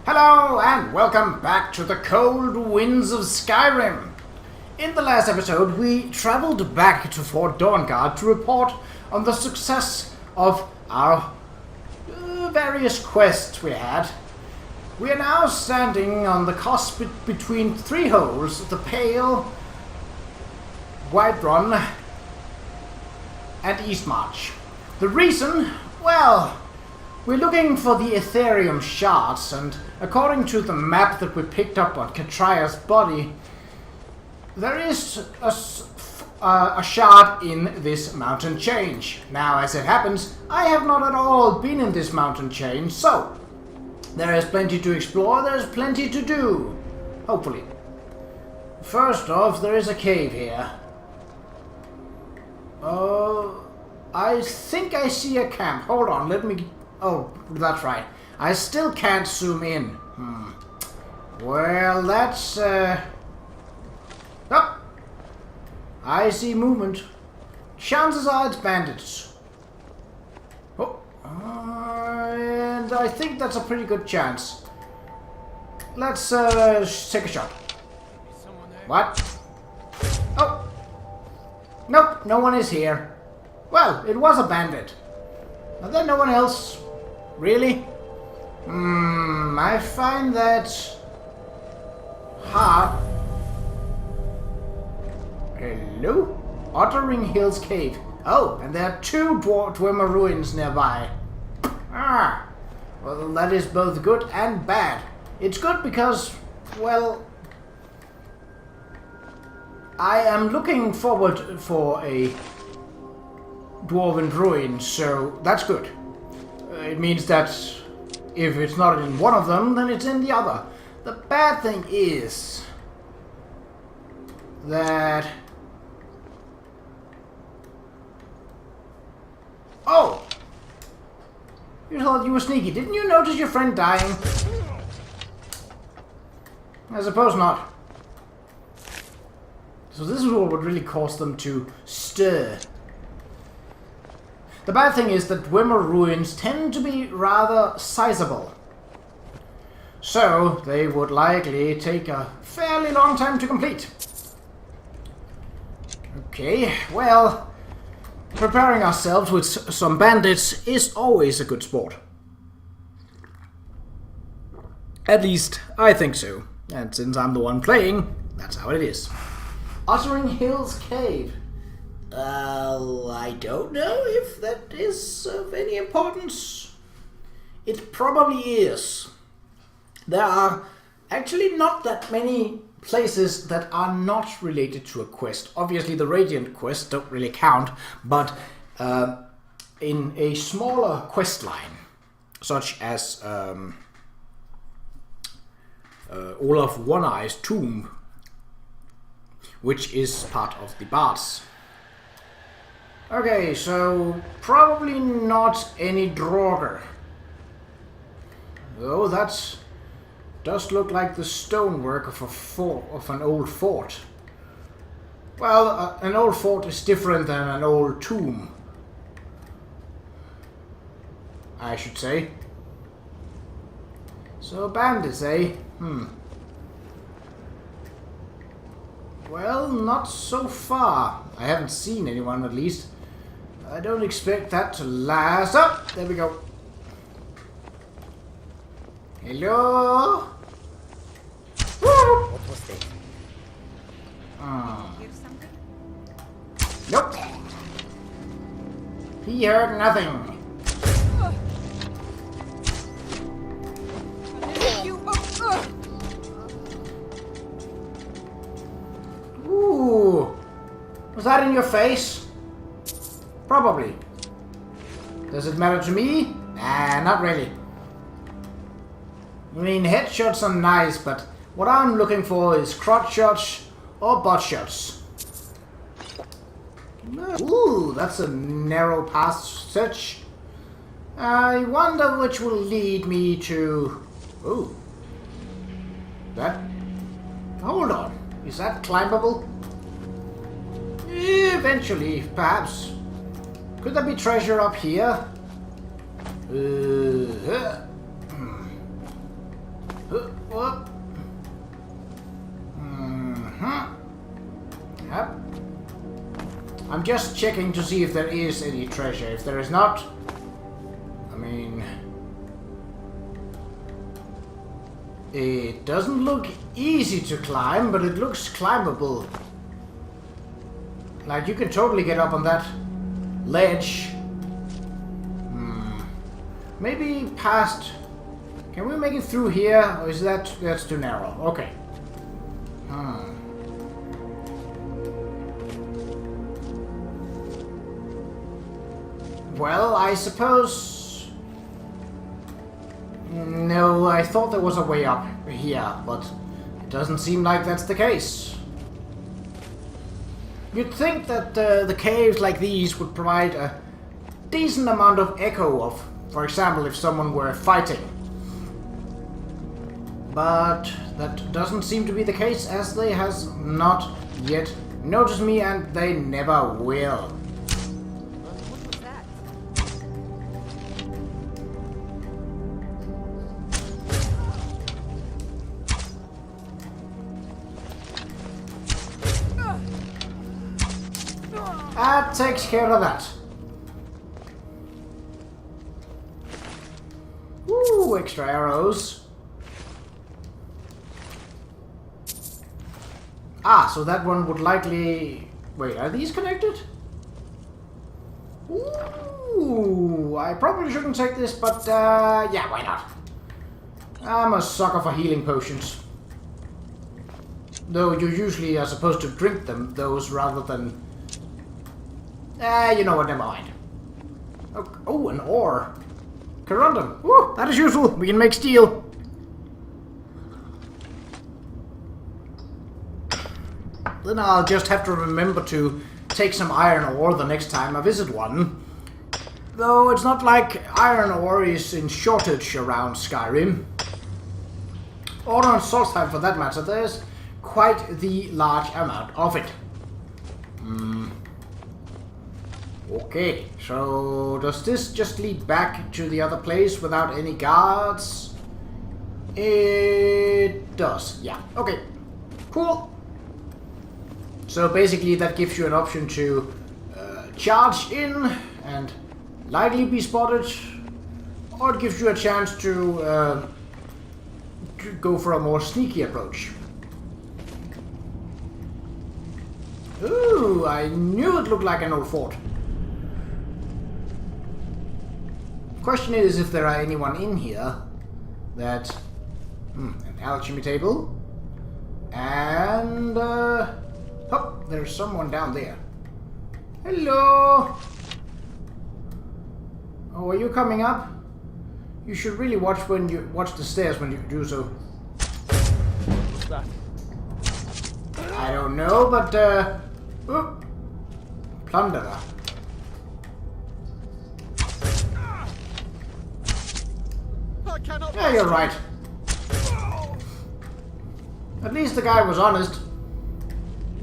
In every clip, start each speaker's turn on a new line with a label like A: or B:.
A: Hello and welcome back to the cold winds of Skyrim. In the last episode we travelled back to Fort Dawnguard to report on the success of our various quests we had. We are now standing on the cusp between three holes, the Pale, Whiterun and Eastmarch. The reason? Well, we're looking for the Ethereum shards, and according to the map that we picked up on Qa'Rajh's body, there is a shard in this mountain chain. Now, as it happens, I have not at all been in this mountain chain, so there is plenty to explore, there's plenty to do. Hopefully. First off, there is a cave here. I think I see a camp. Hold on, let me... Oh, that's right. I still can't zoom in. Well, that's... Oh! I see movement. Chances are it's bandits. Oh. And I think that's a pretty good chance. Let's take a shot. What? Oh! Nope, no one is here. Well, it was a bandit. Are there no one else? Really? I find that hard. Hello? Ottering Hills Cave. Oh, and there are two Dwemer ruins nearby. Well, that is both good and bad. It's good because, well, I am looking forward for a dwarven ruin, so that's good. It means that if it's not in one of them, then it's in the other. The bad thing is that... Oh! You thought you were sneaky. Didn't you notice your friend dying? I suppose not. So this is what would really cause them to stir. The bad thing is that Dwemer ruins tend to be rather sizable. So they would likely take a fairly long time to complete. Okay, well, preparing ourselves with some bandits is always a good sport. At least, I think so. And since I'm the one playing, that's how it is. Ottering Hills Cave. I don't know if that is of any importance. It probably is. There are actually not that many places that are not related to a quest. Obviously the Radiant quests don't really count, but in a smaller quest line, such as Olaf One-Eye's tomb, which is part of the Bards. Okay, so probably not any Draugr. Though that does look like the stonework of an old fort. Well, an old fort is different than an old tomb, I should say. So bandits, eh? Well, not so far. I haven't seen anyone, at least. I don't expect that to last. Oh, there we go. Hello? Woo!
B: What was that?
C: Hear something?
A: Nope. He heard nothing. Ooh. Was that in your face? Probably. Does it matter to me? Nah, not really. I mean, headshots are nice, but what I'm looking for is crotch shots or butt shots. Ooh, that's a narrow passage. I wonder which will lead me to... Ooh. That... Hold on. Is that climbable? Eventually, perhaps. Could there be treasure up here? What? Yep. I'm just checking to see if there is any treasure. If there is not, I mean, it doesn't look easy to climb, but it looks climbable. Like, you can totally get up on that ledge. Maybe past... Can we make it through here? Or is that's too narrow? Okay. Well, I suppose... No, I thought there was a way up here, but it doesn't seem like that's the case. You'd think that the caves like these would provide a decent amount of echo of, for example, if someone were fighting. But that doesn't seem to be the case, as they has not yet noticed me, and they never will. That takes care of that. Ooh, extra arrows. Ah, so that one would likely... Wait, are these connected? Ooh, I probably shouldn't take this, but yeah, why not? I'm a sucker for healing potions. Though you usually are supposed to drink those rather than... you know what, never mind. Oh, an ore. Corundum. Woo, that is useful. We can make steel. Then I'll just have to remember to take some iron ore the next time I visit one. Though it's not like iron ore is in shortage around Skyrim. Or on Solstheim for that matter, there's quite the large amount of it. Okay, so does this just lead back to the other place without any guards? It does, yeah. Okay, cool. So basically that gives you an option to charge in and likely be spotted, or it gives you a chance to go for a more sneaky approach. Ooh, I knew it looked like an old fort. Question is if there are anyone in here that... an alchemy table. And... oh, there's someone down there. Hello! Oh, are you coming up? You should really watch the stairs when you do so.
B: What's that?
A: I don't know, but oh, plunderer. Yeah, you're right. At least the guy was honest.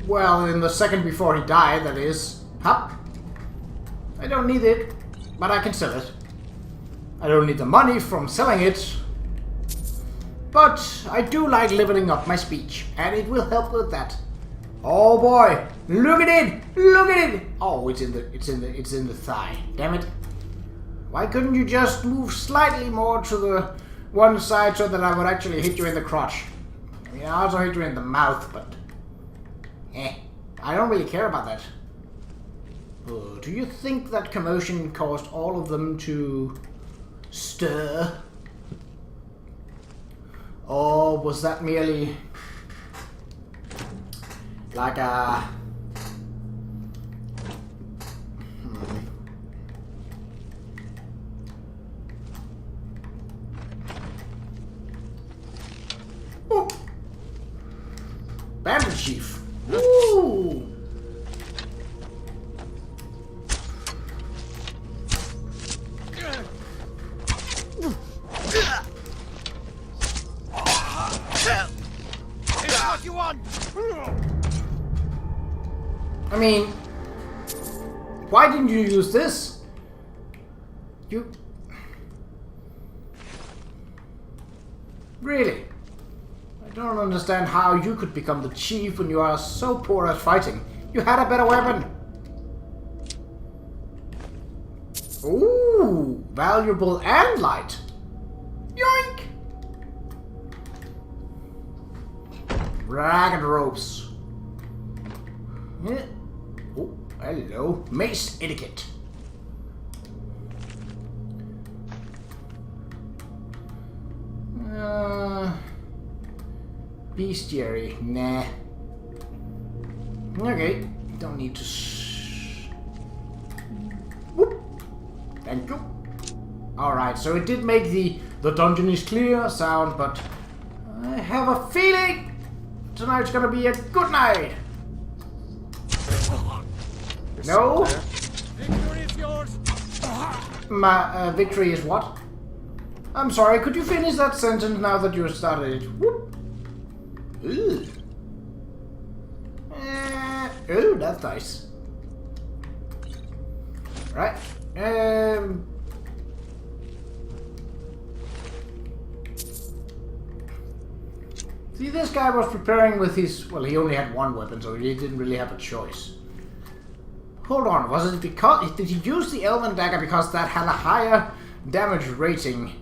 A: Well, in the second before he died, that is. Hup. I don't need it, but I can sell it. I don't need the money from selling it. But I do like leveling up my speech, and it will help with that. Oh boy, look at it! Look at it! Oh, it's in the thigh. Damn it. Why couldn't you just move slightly more to the one side so that I would actually hit you in the crotch? I mean, I also hit you in the mouth, but... I don't really care about that. Oh, do you think that commotion caused all of them to stir? Or was that merely like a... Oh. Bandit Chief. Woo!
B: What you want?
A: I mean, why didn't you use this? You... Really? I don't understand how you could become the chief when you are so poor at fighting. You had a better weapon. Ooh, valuable and light. Yoink! Ragged ropes. Yeah. Oh, hello. Mace etiquette. Bestiary. Nah. Okay. Don't need to... Whoop. Thank you. Alright, so it did make the dungeon is clear sound, but I have a feeling tonight's gonna be a good night. No?
B: Victory is yours.
A: My victory is what? I'm sorry, could you finish that sentence now that you started it? Whoop. Ooh. Ooh, that's nice. Right. See, this guy was preparing with his... Well, he only had one weapon, so he didn't really have a choice. Hold on, was it because... Did he use the Elven Dagger because that had a higher damage rating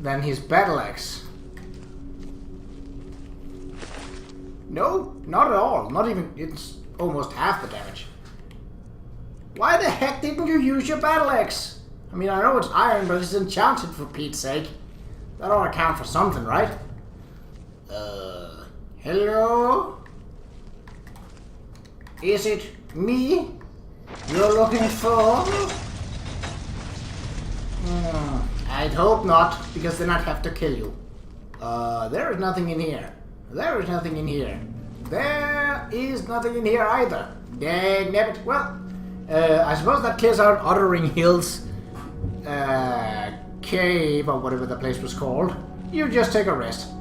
A: than his battle axe? No, not at all. Not even... It's almost half the damage. Why the heck didn't you use your battle axe? I mean, I know it's iron, but it's enchanted for Pete's sake. That ought to count for something, right? Hello? Is it me you're looking for? I'd hope not, because then I'd have to kill you. There is nothing in here. There is nothing in here. There is nothing in here either. Dang nabbit. Well, I suppose that clears out Uttering Hills cave, or whatever the place was called. You just take a rest.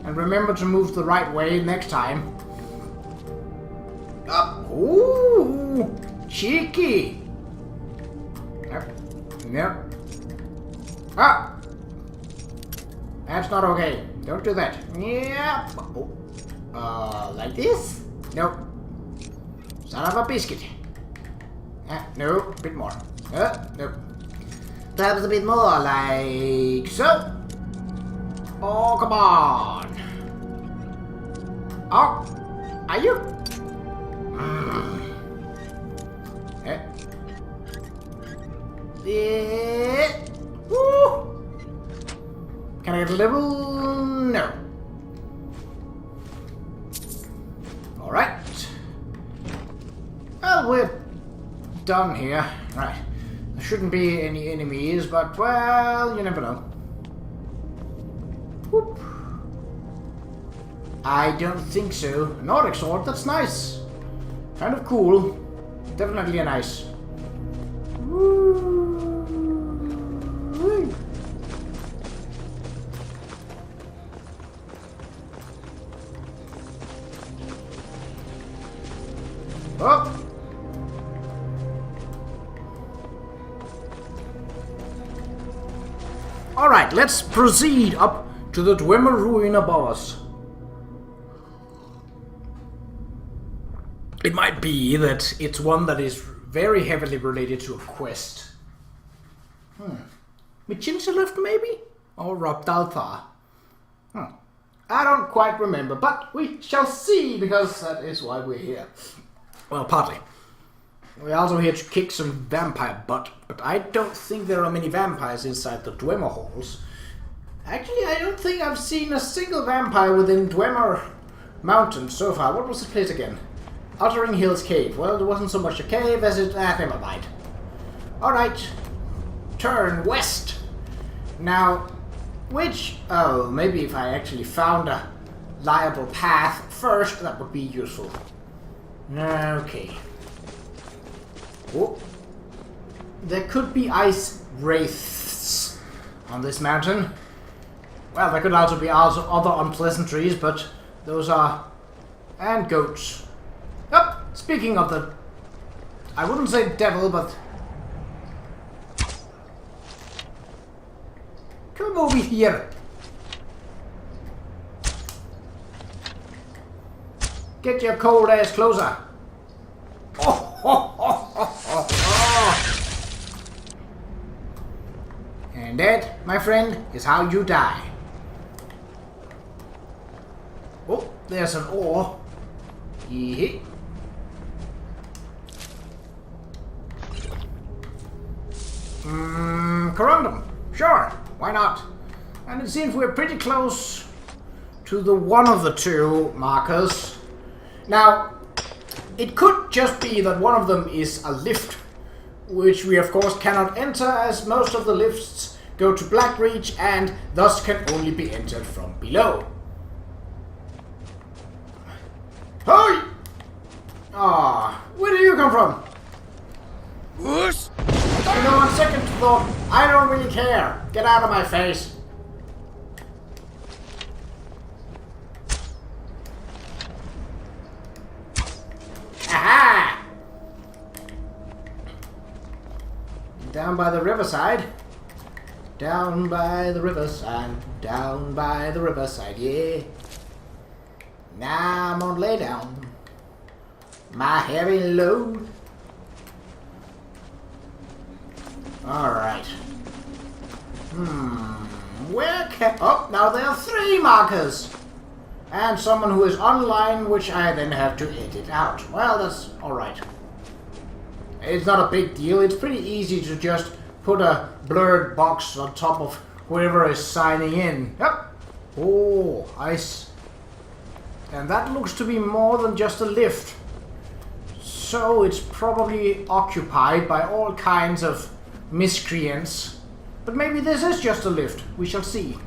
A: And remember to move the right way next time. Up. Ooh, cheeky. Yep. Yep. Ah. That's not okay. Don't do that. Yeah. Oh. Like this? Nope. Son of a biscuit. No, a bit more. Nope. Perhaps a bit more, like so. Oh, come on. Oh, are you? Woo. Can I get a level? No. Alright. Well, we're done here. Right. There shouldn't be any enemies, but, well, you never know. Whoop. I don't think so. Nordic sword, that's nice. Kind of cool. Definitely a nice. Woo. Oh. Alright, let's proceed up to the Dwemer ruin above us. It might be that it's one that is very heavily related to a quest. Machinations maybe? Or Robdalthar? I don't quite remember, but we shall see, because that is why we're here. Well, partly. We're also here to kick some vampire butt, but I don't think there are many vampires inside the Dwemer halls. Actually, I don't think I've seen a single vampire within Dwemer Mountain so far. What was the place again? Uttering Hills Cave. Well, there wasn't so much a cave as it... never mind. Alright. Turn west. Now, which... Oh, maybe if I actually found a liable path first, that would be useful. Okay. Oh. There could be ice wraiths on this mountain. Well, there could also be other unpleasantries, but those are... And goats. Oh, speaking of the... I wouldn't say devil, but... Come over here. Get your cold ass closer. Oh. And that, my friend, is how you die. Oh, there's an ore. Yeah. Corundum. Sure, why not? And it seems we're pretty close to the one of the two markers. Now, it could just be that one of them is a lift, which we of course cannot enter, as most of the lifts go to Blackreach and thus can only be entered from below. Hey! Ah, where do you come from?
B: Whoosh!
A: You know, on second thought, I don't really care. Get out of my face. Aha! Down by the riverside. Down by the riverside. Down by the riverside, yeah. Now I'm gonna lay down my heavy load. Alright. Where can... Oh, now there are 3 markers. And someone who is online, which I then have to edit out. Well, that's alright. It's not a big deal. It's pretty easy to just put a blurred box on top of whoever is signing in. Yep. Oh, ice. And that looks to be more than just a lift. So it's probably occupied by all kinds of miscreants. But maybe this is just a lift. We shall see.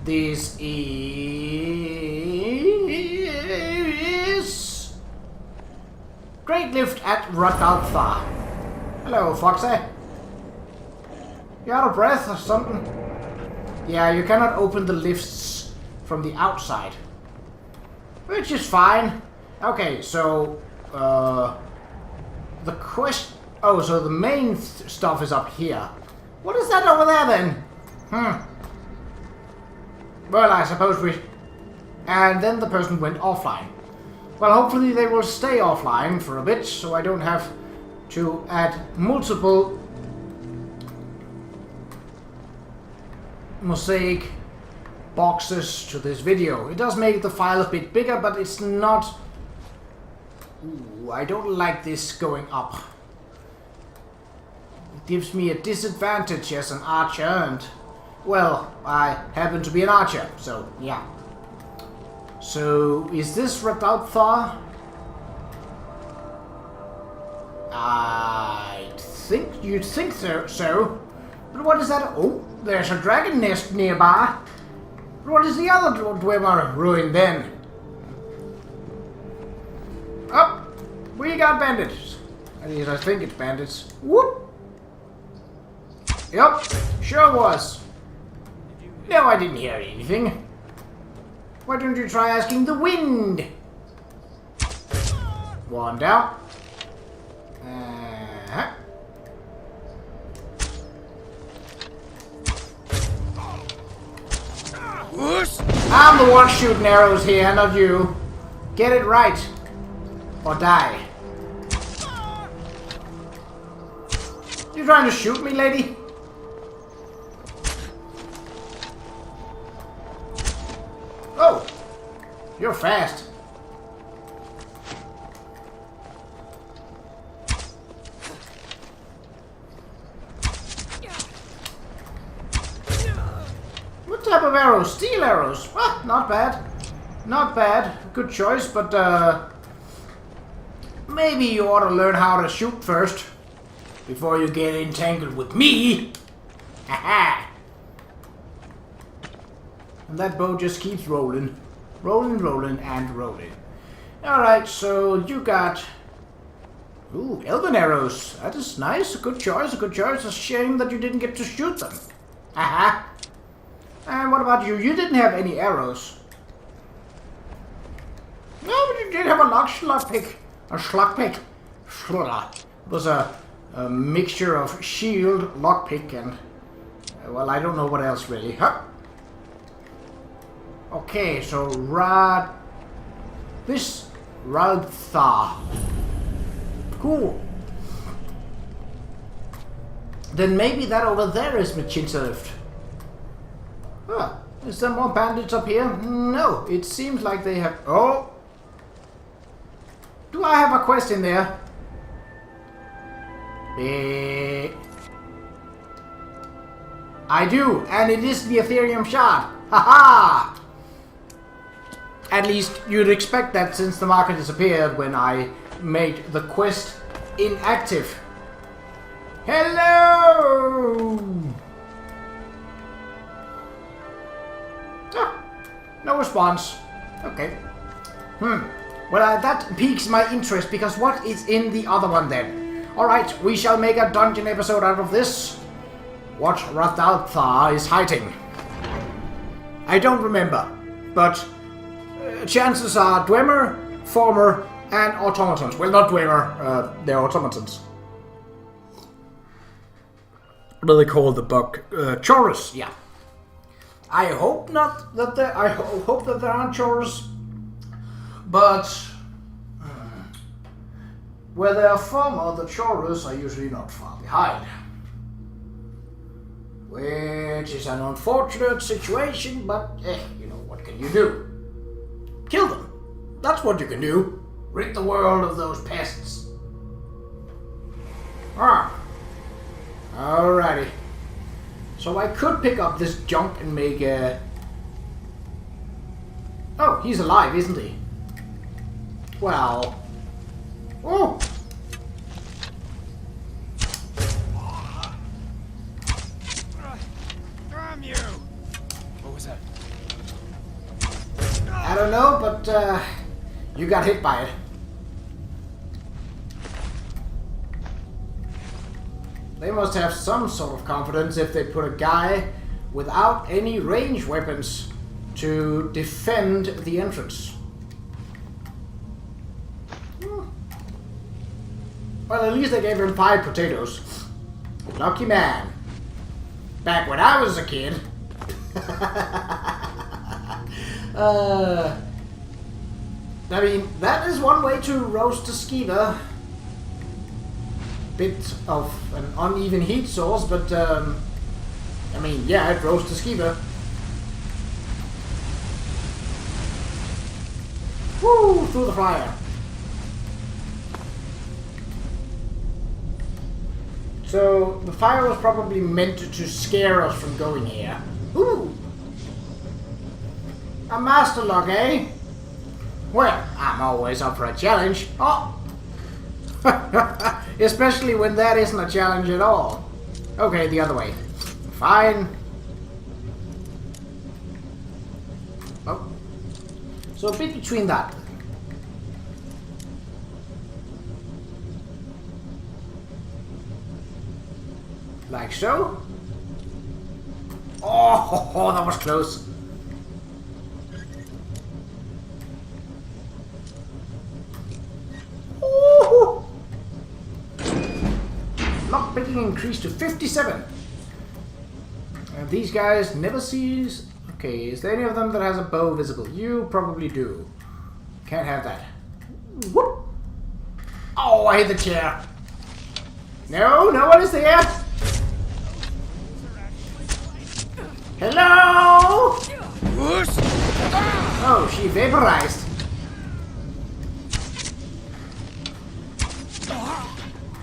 A: This is... Great Lift at Radaltha. Hello, Foxy. You out of breath or something? Yeah, you cannot open the lifts from the outside. Which is fine. Okay, so... the question... Oh, so the main stuff is up here. What is that over there, then? Well, I suppose we... And then the person went offline. Well, hopefully they will stay offline for a bit, so I don't have to add multiple mosaic boxes to this video. It does make the file a bit bigger, but it's not... Ooh, I don't like this going up. It gives me a disadvantage as an archer, and... Well, I happen to be an archer, so yeah. So, is this Radaltha? I think you'd think so. But what is that? Oh, there's a dragon nest nearby. But what is the other Dwemer ruin then? Oh, we got bandits. At least I think it's bandits. Whoop! Yep, sure was. No, I didn't hear anything. Why don't you try asking the wind? One down. I'm the one shooting arrows here, not you. Get it right. Or die. You trying to shoot me, lady? Oh! You're fast. What type of arrows? Steel arrows. Ah, not bad. Not bad. Good choice, but maybe you ought to learn how to shoot first before you get entangled with me. Haha. And that bow just keeps rolling. Rolling, rolling, and rolling. Alright, so you got... Ooh, elven arrows. That is nice. A good choice, a good choice. A shame that you didn't get to shoot them. Haha. And what about you? You didn't have any arrows. No, but you did have a lockpick. A schlockpick. It was a mixture of shield, lockpick, and... well, I don't know what else really. Huh? Okay, so this Qa'Rajh. Cool. Then maybe that over there is Machinations. Huh. Is there more bandits up here? No, it seems like they have... Oh! Do I have a quest in there? I do, and it is the Ethereum Shard. Haha! At least you'd expect that since the market disappeared when I made the quest inactive. Hello! Ah, no response. Okay. Well, that piques my interest, because what is in the other one then? Alright, we shall make a dungeon episode out of this. What Qa'Rajh is hiding. I don't remember, but chances are Dwemer, Former, and Automatons. Well, not Dwemer, they're Automatons. What do they call the bug? Qa'Rajh, yeah. I hope not that there. I hope that there aren't Qa'Rajh, but where there are Former, the Qa'Rajh are usually not far behind. Which is an unfortunate situation, but you know, what can you do? Kill them. That's what you can do. Rid the world of those pests. Alrighty. So I could pick up this junk and make a... Oh, he's alive, isn't he? Well... Oh!
B: Damn you! What was that?
A: I don't know, but you got hit by it. They must have some sort of confidence if they put a guy without any range weapons to defend the entrance. Well, at least they gave him 5 potatoes. Lucky man. Back when I was a kid. I mean, that is one way to roast a skeever. Bit of an uneven heat source, but I mean, yeah, it roasts a skeever. Woo! Through the fire. So the fire was probably meant to scare us from going here. Ooh! A master lock, eh? Well, I'm always up for a challenge. Oh! Especially when that isn't a challenge at all. Okay, the other way. Fine. Oh. So a bit between that. Like so. Oh, that was close. Lockpicking increased to 57. And these guys never sees... Okay, is there any of them that has a bow visible? You probably do. Can't have that. Whoop! Oh, I hit the chair. No, no one is there. Hello? Oh, she vaporized.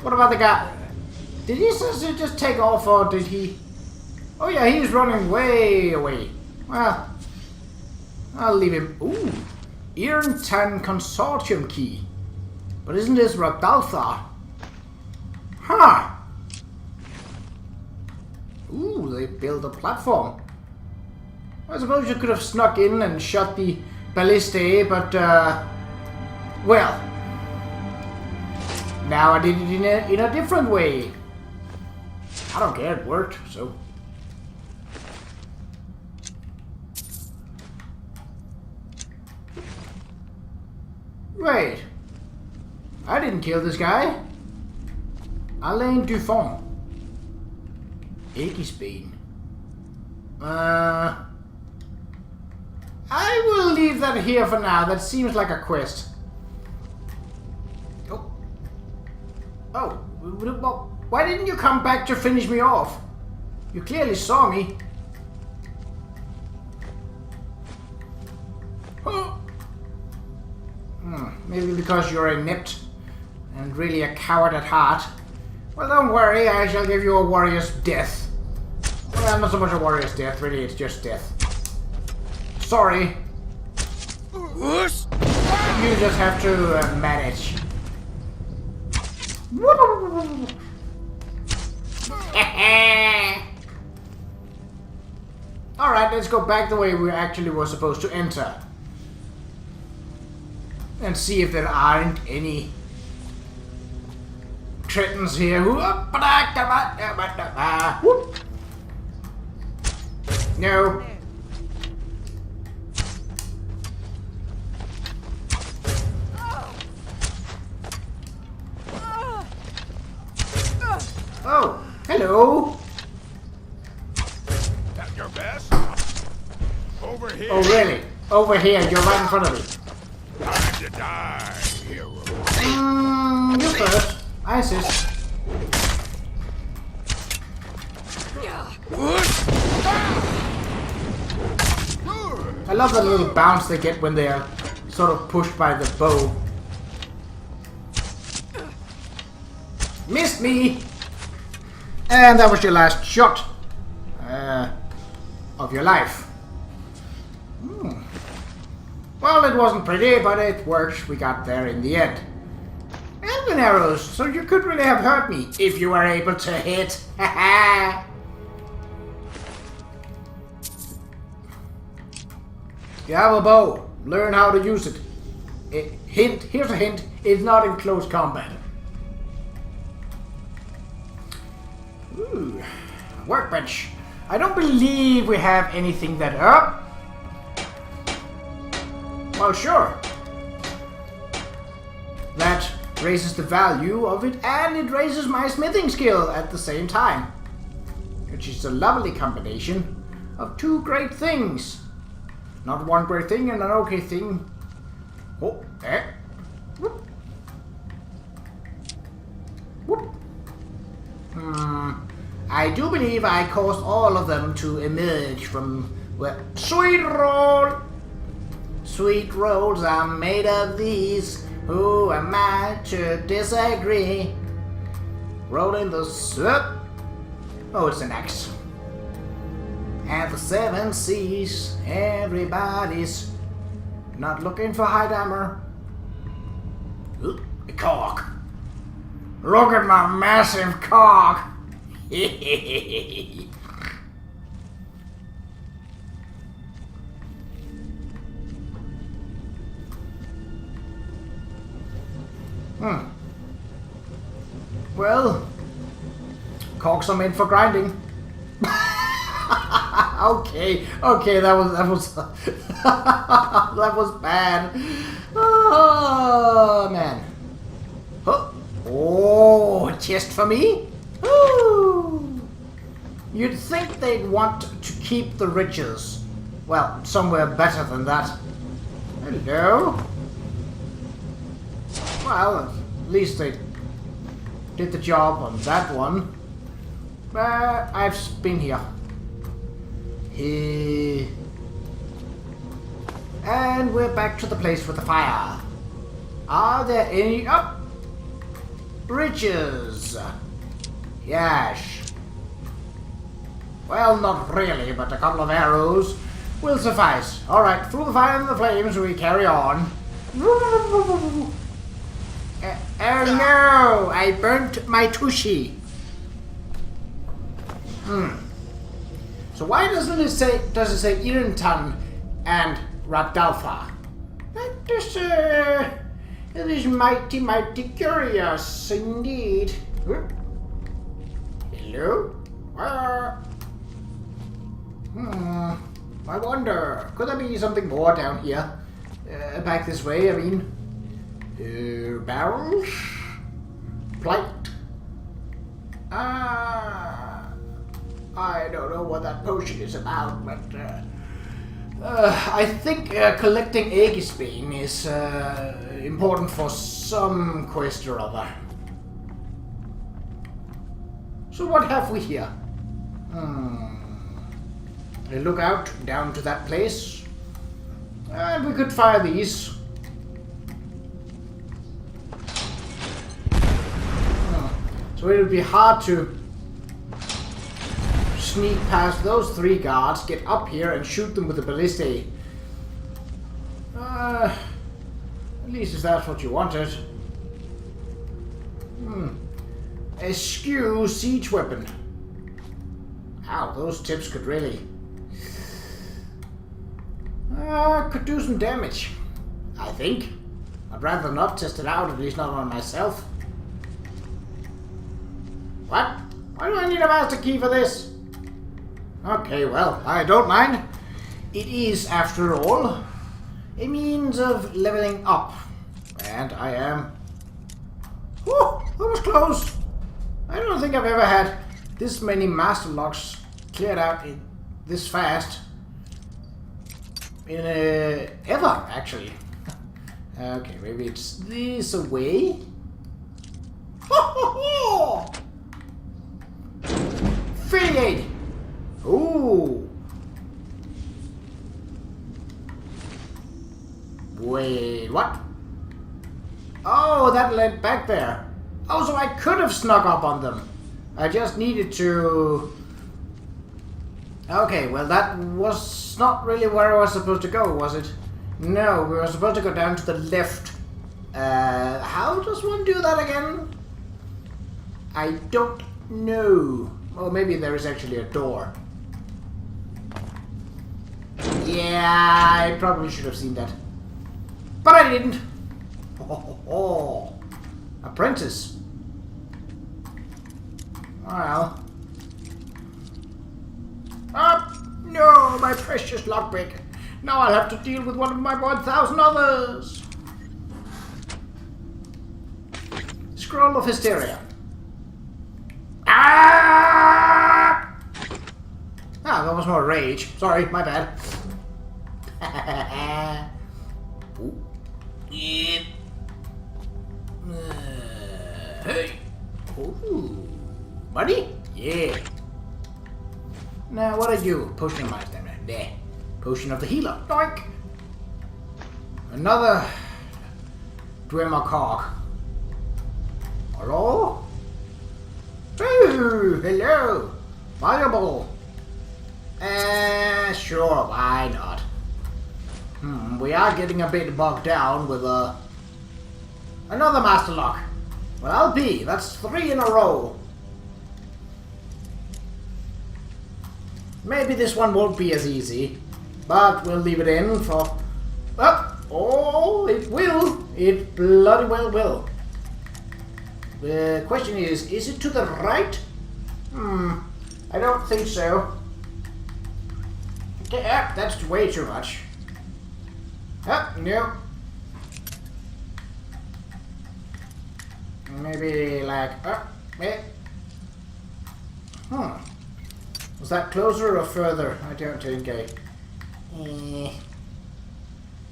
A: What about the guy? Did he just take off, or did he... Oh yeah, he's running way away. Well, I'll leave him. Ooh, Irntan Consortium key. But isn't this Qa'Rajh? Huh. Ooh, they built a platform. I suppose you could have snuck in and shot the ballistae, but, well. Now I did it in a different way. I don't care, it worked, so. Wait. I didn't kill this guy. Alain Dufont. Akisbane. I will leave that here for now. That seems like a quest. Why didn't you come back to finish me off? You clearly saw me. Maybe because you're inept and really a coward at heart. Well, don't worry, I shall give you a warrior's death. Well, not so much a warrior's death, really, it's just death. Sorry. You just have to manage. Alright, let's go back the way we actually were supposed to enter. And see if there aren't any Tritons here. No. Oh, hello.
B: At your best? Over here.
A: Oh, really? Over here, you're right in front of me.
B: Time to die, hero.
A: You first. I assist. I love that little bounce they get when they are sort of pushed by the bow. Missed me! And that was your last shot of your life. Well, it wasn't pretty, but it worked. We got there in the end. Elven arrows, so you could really have hurt me if you were able to hit. You have a bow. Learn how to use it. Hint, here's a hint. It's not in close combat. Ooh, workbench. I don't believe we have anything that up. Well, sure. That raises the value of it, and it raises my smithing skill at the same time. Which is a lovely combination of two great things. Not one great thing and an okay thing. Oh, there. Whoop. Whoop. I do believe I caused all of them to emerge from... Well, sweet roll! Sweet rolls are made of these. Who am I to disagree? Rolling the soup. Oh, it's an axe. And the 7 seas. Everybody's not looking for high armor. Ooh, a cock. Look at my massive cock. Well, cocks are meant for grinding. okay, that was that was bad. Oh man. Oh, a chest for me? Ooh. You'd think they'd want to keep the riches. Well, somewhere better than that. Hello. Well, at least they did the job on that one. I've been here. And we're back to the place with the fire. Are there any... Oh! Riches! Yash. Well, not really, but a couple of arrows will suffice. Alright, through the fire and the flames we carry on. Oh no! I burnt my tushy. So why does it say Irentan and Radalfa? It is mighty curious indeed. Hello? I wonder, could there be something more down here? Back this way, I mean. Barrels? Plate? I don't know what that potion is about, but I think collecting Aegisbane is important for some quest or other. So what have we here? A lookout down to that place. And we could fire these. So it would be hard to sneak past those 3 guards, get up here and shoot them with a ballistae. At least if that's what you wanted. A skew siege weapon. Ow, those tips could really... could do some damage. I think. I'd rather not test it out, at least not on myself. What? Why do I need a master key for this? Okay, well, I don't mind. It is, after all, a means of leveling up. And I am... Whew, that was close. I don't think I've ever had this many master locks cleared out this fast. Ever, actually. Okay, maybe it's this away. Affiliate! Ooh! Wait, what? Oh, that led back there. Oh, so I could have snuck up on them. I just needed to... Okay, well that was not really where I was supposed to go, was it? No, we were supposed to go down to the left. How does one do that again? I don't know. Well, maybe there is actually a door. Yeah, I probably should have seen that. But I didn't. Oh. Apprentice. Well. No, my precious lockpick. Now I'll have to deal with one of my 1,000 others. Scroll of Hysteria. That was more rage. Sorry, my bad. Hey. Ooh. Money? Yeah. Now, what are you? Potion of my stamina. There. Potion of the healer. Doink. Another Dwemer cog. Hello? Ooh, hello. Valuable. Sure, why not? We are getting a bit bogged down with another master lock. Well, I'll be. That's 3 in a row. Maybe this one won't be as easy, but we'll leave it in for... Oh, it will. It bloody well will. The question is it to the right? I don't think so. Okay, that's way too much. No. Maybe like, Was that closer or further? I don't think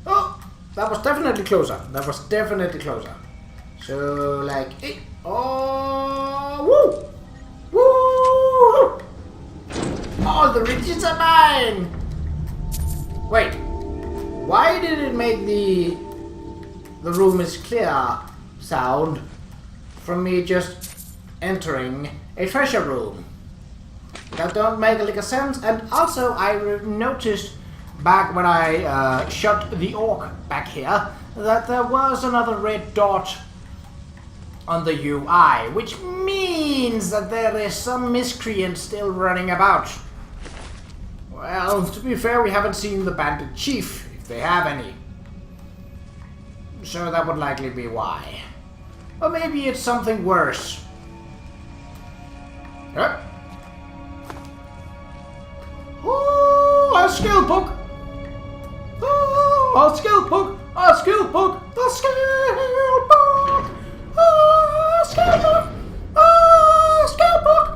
A: Oh, that was definitely closer. That was definitely closer. So, like, oh, woo! Woo! All the riches are mine! Wait, why did it make the room is clear sound from me just entering a treasure room? That don't make a lick of sense. And also, I noticed back when I shot the orc back here that there was another red dot on the UI, which means that there is some miscreant still running about. Well, to be fair, we haven't seen the bandit chief, if they have any. So that would likely be why. Or maybe it's something worse. Yep. Oh, a skill book! Oh, a skill book! A skill book! A skill book! Oh, skill book! Oh, skill book!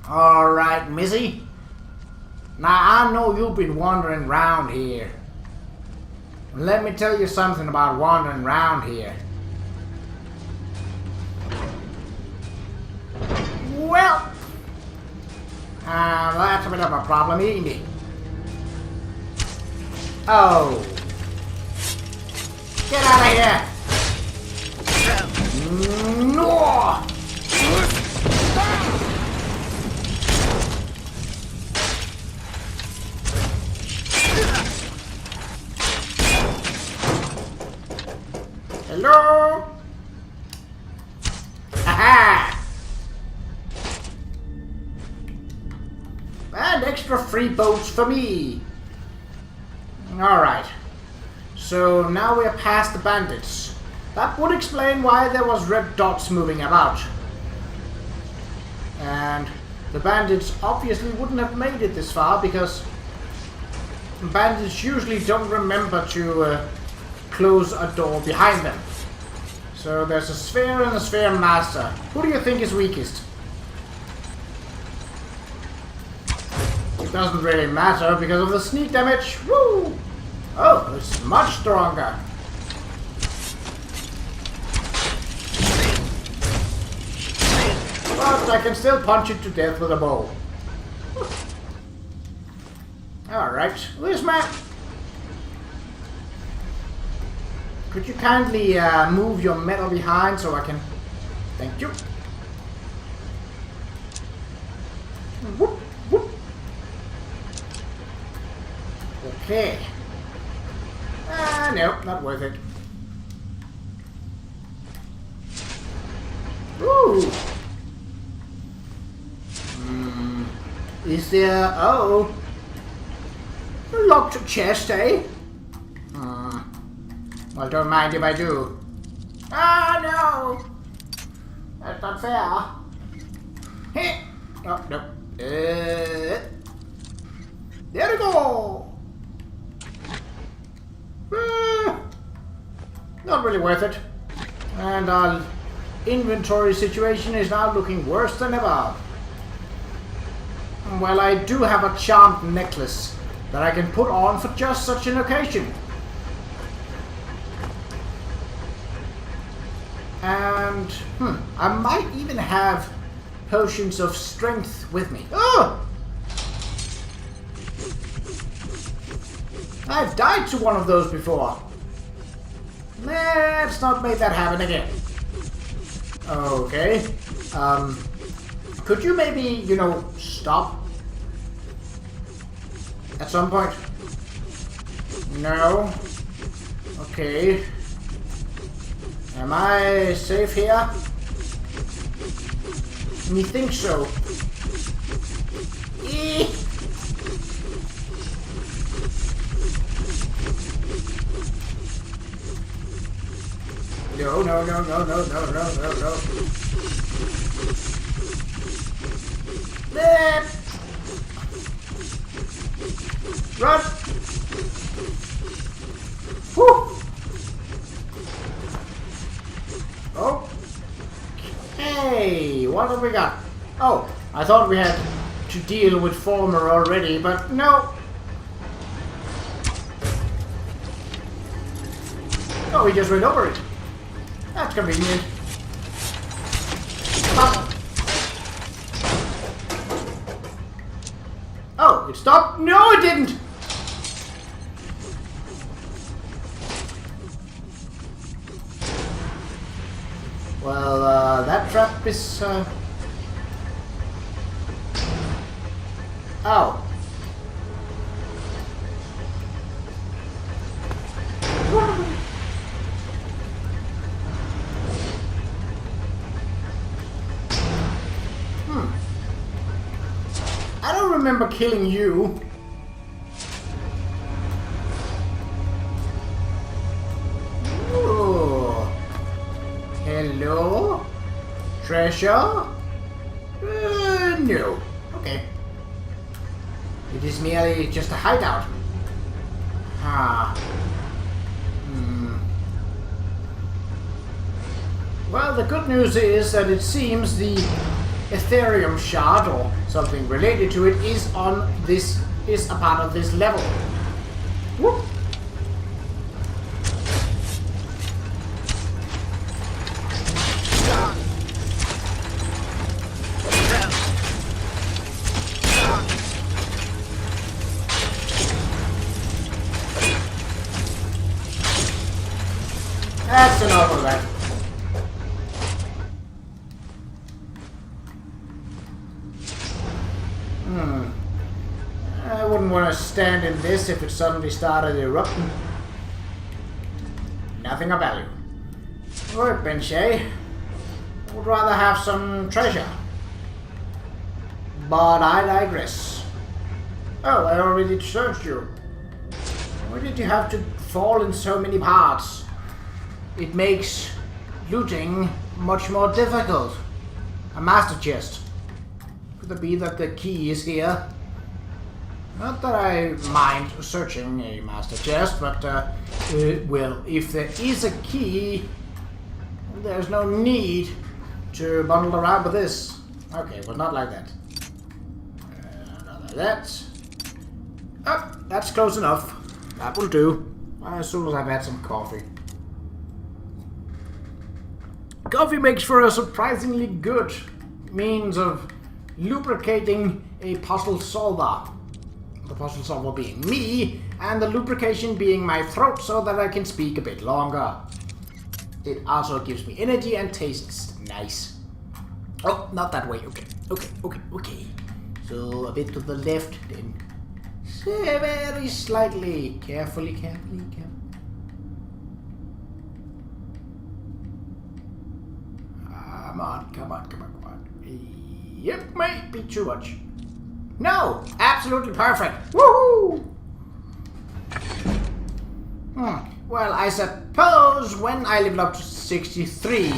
A: Alright, Missy. Now, I know you've been wandering around here. Let me tell you something about wandering around here. Well, that's a bit of a problem, isn't it? Oh. Get out of here! No! Hello? Aha! And extra free boats for me. Alright. So now we're past the bandits. That would explain why there was red dots moving about. And the bandits obviously wouldn't have made it this far because bandits usually don't remember to close a door behind them. So there's a sphere and a sphere master. Who do you think is weakest? It doesn't really matter because of the sneak damage. Woo! Oh, it's much stronger. But I can still punch it to death with a bow. Alright, this map. Could you kindly move your metal behind so I can... Thank you. Whoop, whoop. Okay. No, not worth it. Ooh. Is there... Oh. A locked chest, eh? Well, don't mind if I do. Ah, no! That's not fair. Hey! Oh, no. There we go! Not really worth it. And our inventory situation is now looking worse than ever. Well, I do have a charmed necklace that I can put on for just such an occasion. And, I might even have potions of strength with me. Oh! I've died to one of those before. Let's not make that happen again. Okay. Could you maybe, you know, stop? At some point? No. Okay. Am I safe here? Methinks so. No, no, no, no, no, no, no, no, no. Run! Whew! Okay, what have we got? Oh, I thought we had to deal with former already, but no. Oh, we just went over it. That's convenient. Oh, it stopped? No, it didn't! Well, that trap is, Oh. I don't remember killing you. Ooh. Hello? Treasure? No. Okay. It is merely just a hideout. Ah. Well, the good news is that it seems the Ethereum shard or something related to it is a part of this level. Whoop. That's enough of that. I wouldn't want to stand in this if it suddenly started erupting. Nothing of value. Workbench, eh? I would rather have some treasure. But I digress. Oh, I already searched you. Why did you have to fall in so many parts? It makes looting much more difficult. A master chest. Could it be that the key is here? Not that I mind searching a master chest, but, well, if there is a key, there's no need to bundle around with this. Okay, well, not like that. Not like that. Oh, that's close enough. That will do. As soon as I've had some coffee. Coffee makes for a surprisingly good means of lubricating a puzzle solver. The puzzle solver being me, and the lubrication being my throat so that I can speak a bit longer. It also gives me energy and tastes nice. Oh, not that way. Okay. So a bit to the left then. Very slightly. Carefully. Come on. Yep, might be too much. No! Absolutely perfect! Woohoo! Well, I suppose when I level up to 63,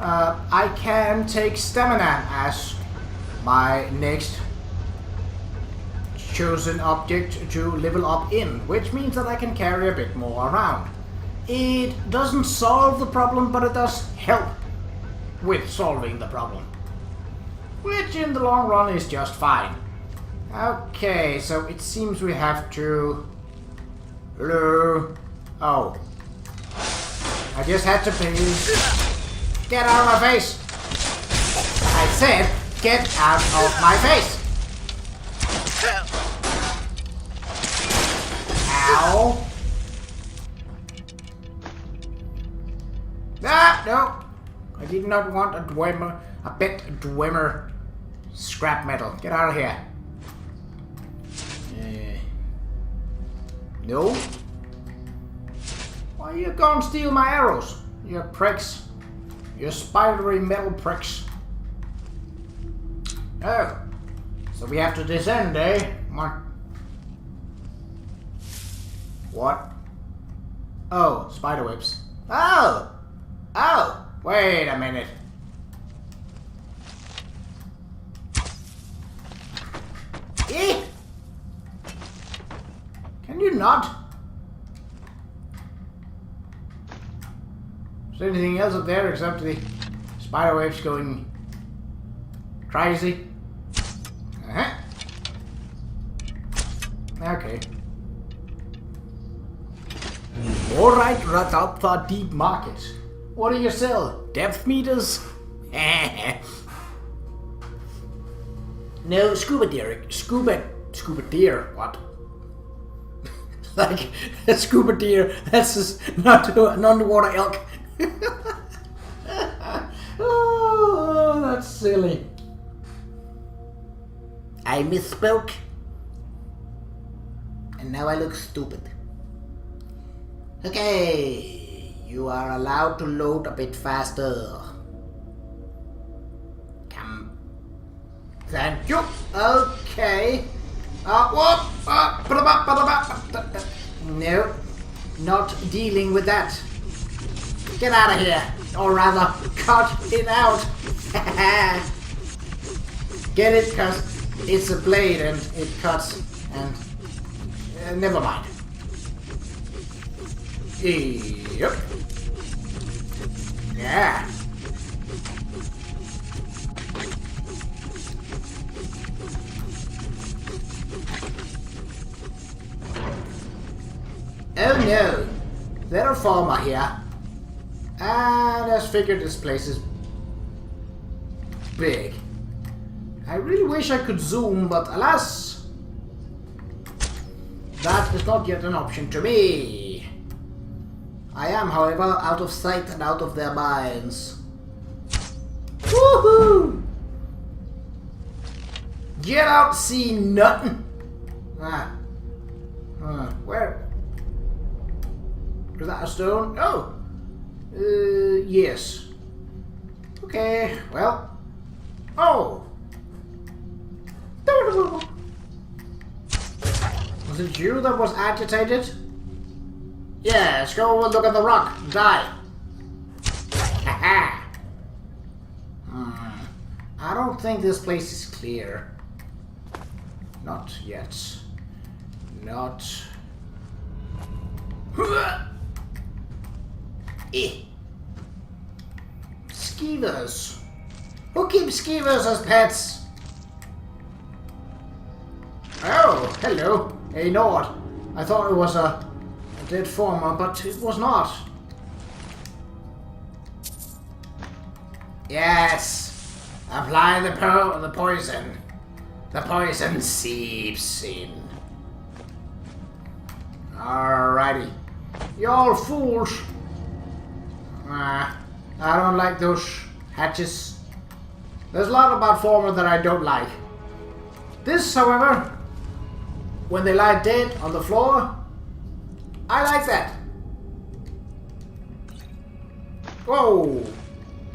A: I can take stamina as my next chosen object to level up in, which means that I can carry a bit more around. It doesn't solve the problem, but it does help with solving the problem. Which in the long run is just fine. Okay, so it seems we have to... Oh. I just had to please... Get out of my face! I said, get out of my face! Ow! Ah, no! I did not want a dwemer, a bit dwemer scrap metal. Get out of here. No? Why are you gonna steal my arrows? You pricks. You spidery metal pricks. Oh. So we have to descend, eh? Come on. What? Oh, spider webs. Oh! Wait a minute. Eh? Can you not? Is there anything else up there except the spider webs going crazy? Okay. Alright, right up the deep market. What do you sell? Depth meters? No, scuba deer, what? Like a scuba deer, that's just not an underwater elk. Oh, that's silly. I misspoke. And now I look stupid. Okay, you are allowed to load a bit faster. Come. Thank you. Okay. No, not dealing with that. Get out of here, or rather, cut it out. Get it? Because it's a blade and it cuts and never mind. Yep. Yeah. Oh no, there are farmer here. And as figured, this place is big. I really wish I could zoom, but alas, that is not yet an option to me. I am, however, out of sight and out of their minds. Woohoo! Get out, see nothing. Where? Is that a stone? Oh! Yes. Okay, well. Oh! Was it you that was agitated? Yes, go and look at the rock. Die. Haha. I don't think this place is clear. Not yet. Not. Skeevers. Who keeps skeevers as pets? Oh, hello. A Nord. I thought it was a dead former, but it was not. Yes. Apply the poison. The poison seeps in. Alrighty. You all fools. I don't like those hatches. There's a lot about former that I don't like. This, however, when they lie dead on the floor, I like that. Whoa.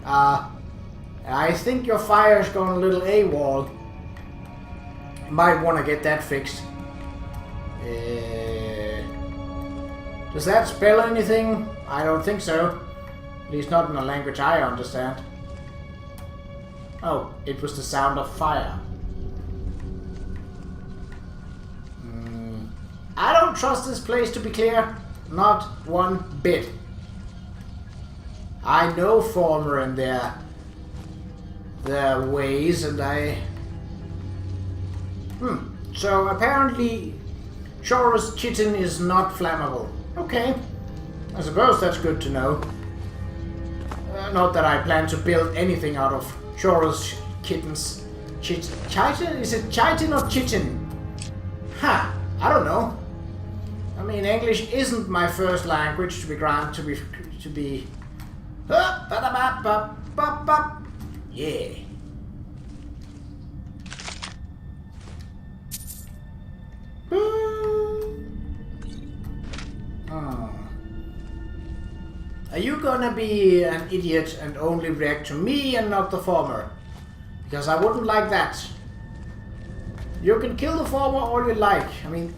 A: I think your fire's gone a little AWOL. Might want to get that fixed. Does that spell anything? I don't think so. At least not in a language I understand. Oh, it was the sound of fire. I don't trust this place, to be clear. Not one bit. I know former and their ways, and I... So apparently Qa'Rajh's chitin is not flammable. Okay. I suppose that's good to know. Not that I plan to build anything out of Qa'Rajh's kittens. Chitin? Is it chitin or chitin? Ha! I don't know. I mean, English isn't my first language, to be granted, to be... Yeah. Are you gonna be an idiot and only react to me and not the former? Because I wouldn't like that. You can kill the former all you like. I mean...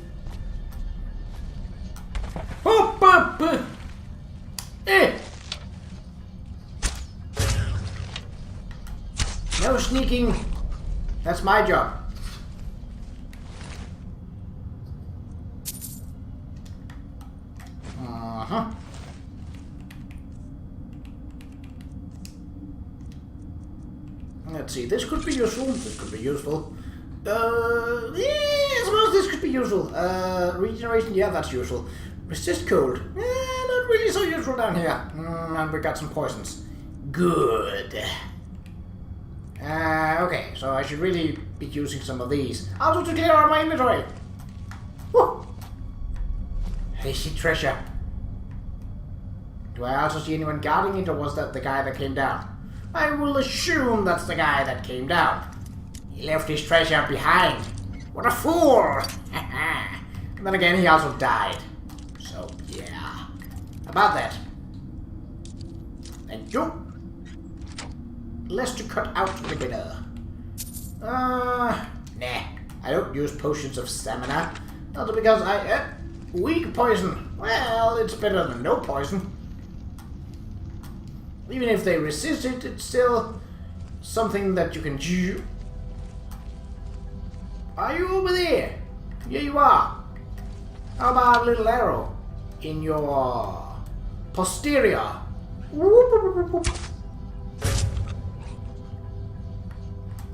A: No sneaking. That's my job. Let's see, this could be useful. This could be useful. I suppose this could be useful. Regeneration, yeah, that's useful. Resist cold. Not really so useful down here. And we got some poisons. Good. Okay, so I should really be using some of these. Also to clear out my inventory. Woo! I see treasure. Do I also see anyone guarding it, or was that the guy that came down? I will assume that's the guy that came down. He left his treasure behind. What a fool! And then again, he also died. So, yeah. About that. Thank you. Less to cut out the winner. Nah. I don't use potions of stamina. Not because I... weak poison. Well, it's better than no poison. Even if they resist it, it's still something that you can do. Are you over there? Yeah, you are. How about a little arrow in your posterior?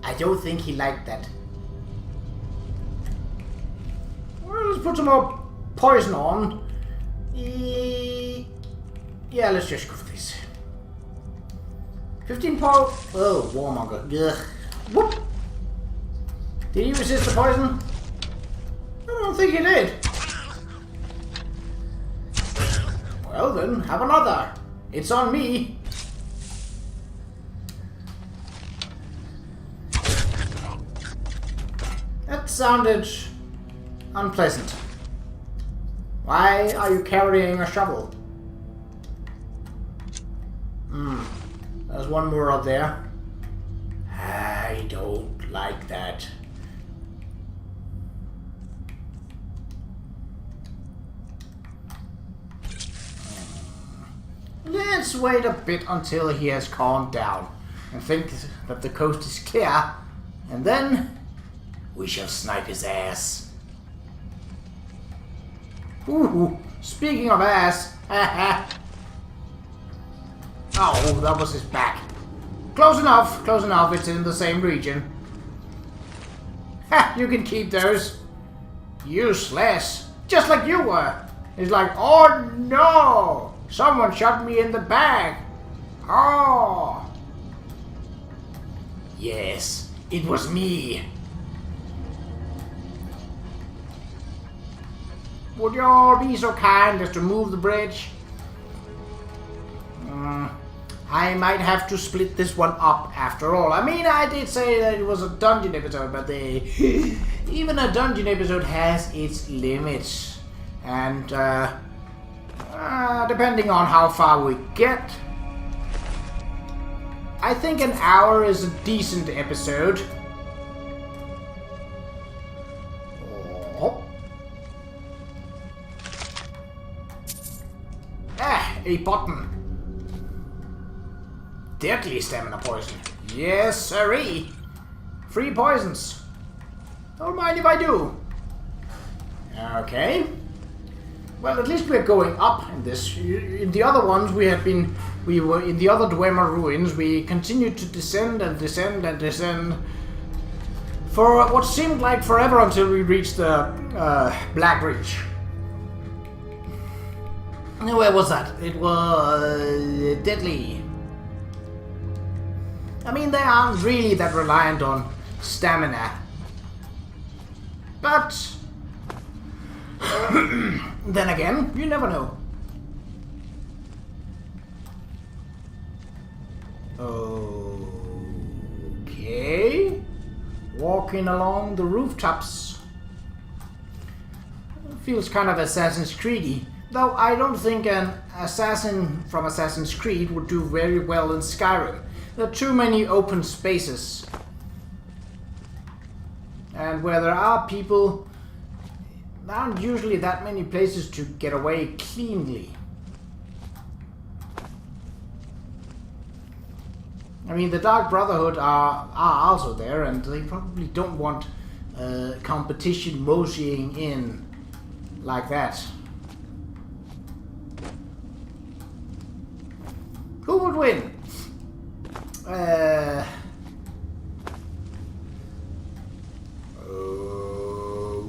A: I don't think he liked that. Well, let's put some more poison on. Yeah, let's just go for this. 15 pole. Oh, warmonger. Ugh. Whoop. Did he resist the poison? I don't think he did. Well, Well then, have another. It's on me. That sounded unpleasant. Why are you carrying a shovel? There's one more up there. I don't like that. Let's wait a bit until he has calmed down and think that the coast is clear, and then we shall snipe his ass. Ooh, speaking of ass, oh, that was his back. Close enough, it's in the same region. Ha, you can keep those. Useless, just like you were. It's like, oh no! Someone shot me in the back. Oh. Yes, it was me. Would you all be so kind as to move the bridge? I might have to split this one up after all. I mean, I did say that it was a dungeon episode, but even a dungeon episode has its limits. And, depending on how far we get, I think an hour is a decent episode. Oh. A button. Deadly stamina poison. Yes, sirree. 3 poisons. Don't mind if I do. Okay. Well, at least we're going up in this. In the other ones, we were in the other Dwemer ruins. We continued to descend and descend and descend for what seemed like forever until we reached the Black Reach. Where was that? It was deadly. I mean, they aren't really that reliant on stamina, but then again, you never know. Okay. Walking along the rooftops. Feels kind of Assassin's Creedy, though I don't think an assassin from Assassin's Creed would do very well in Skyrim. There are too many open spaces. And where there are people, there aren't usually that many places to get away cleanly. I mean, the Dark Brotherhood are also there, and they probably don't want competition moseying in like that. Who would win?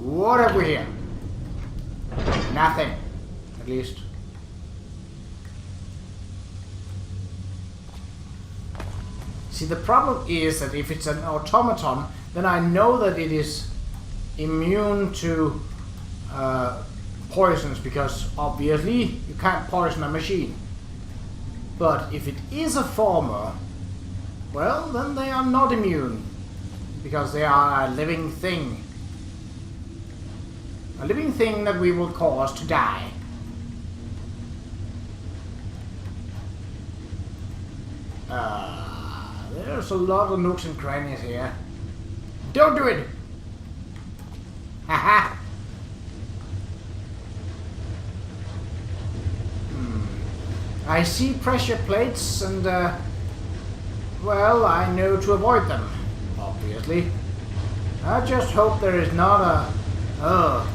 A: What have we here? Nothing, at least. See, the problem is that if it's an automaton, then I know that it is immune to poisons, because obviously you can't poison a machine. But if it is a former, well, then they are not immune, because they are a living thing. A living thing that we will cause to die. There's a lot of nooks and crannies here. Don't do it! Haha! I see pressure plates and, well, I know to avoid them, obviously. I just hope there is not a... Oh.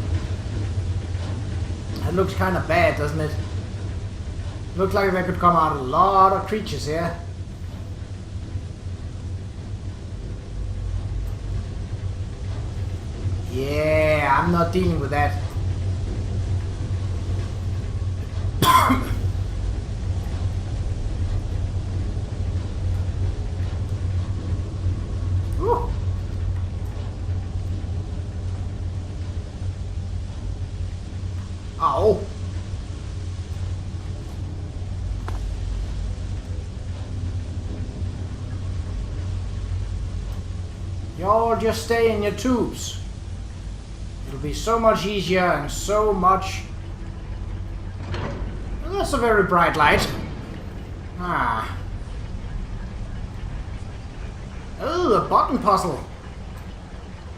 A: That looks kind of bad, doesn't it? Looks like there could come out a lot of creatures here. Yeah, I'm not dealing with that. all just stay in your tubes. It'll be so much easier and so much... That's a very bright light. Ah. Oh, a button puzzle.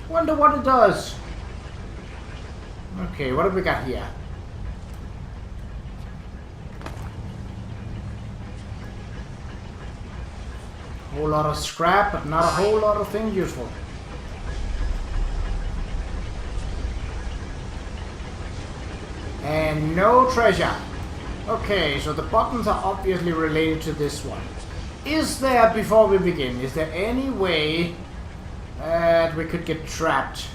A: Wonder what it does. Okay, what have we got here? Whole lot of scrap, but not a whole lot of things useful. And no treasure. Okay, so the buttons are obviously related to this one. Is there, before we begin, is there any way that we could get trapped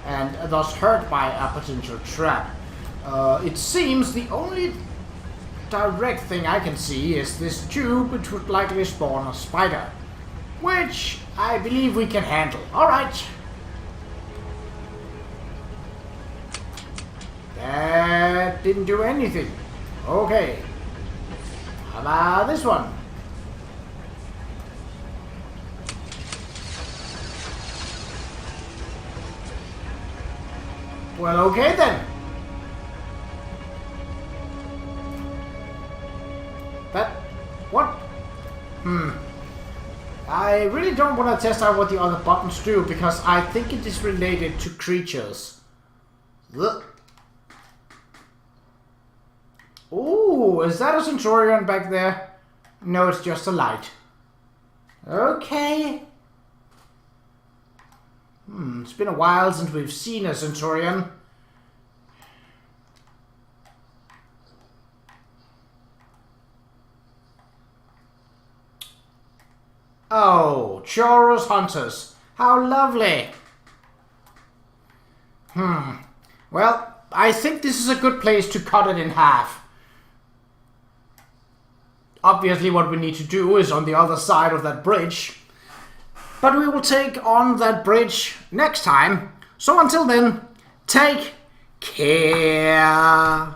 A: and thus hurt by a potential trap? It seems the only direct thing I can see is this tube, which would likely spawn a spider, which I believe we can handle. Alright. That didn't do anything. Okay. How about this one? Well, okay then. That... what? I really don't want to test out what the other buttons do, because I think it is related to creatures. Ugh. Ooh, is that a Centurion back there? No, it's just a light. Okay. It's been a while since we've seen a Centurion. Oh, Qa'Rajh hunters. How lovely. Well, I think this is a good place to cut it in half. Obviously, what we need to do is on the other side of that bridge. But we will take on that bridge next time. So until then, take care.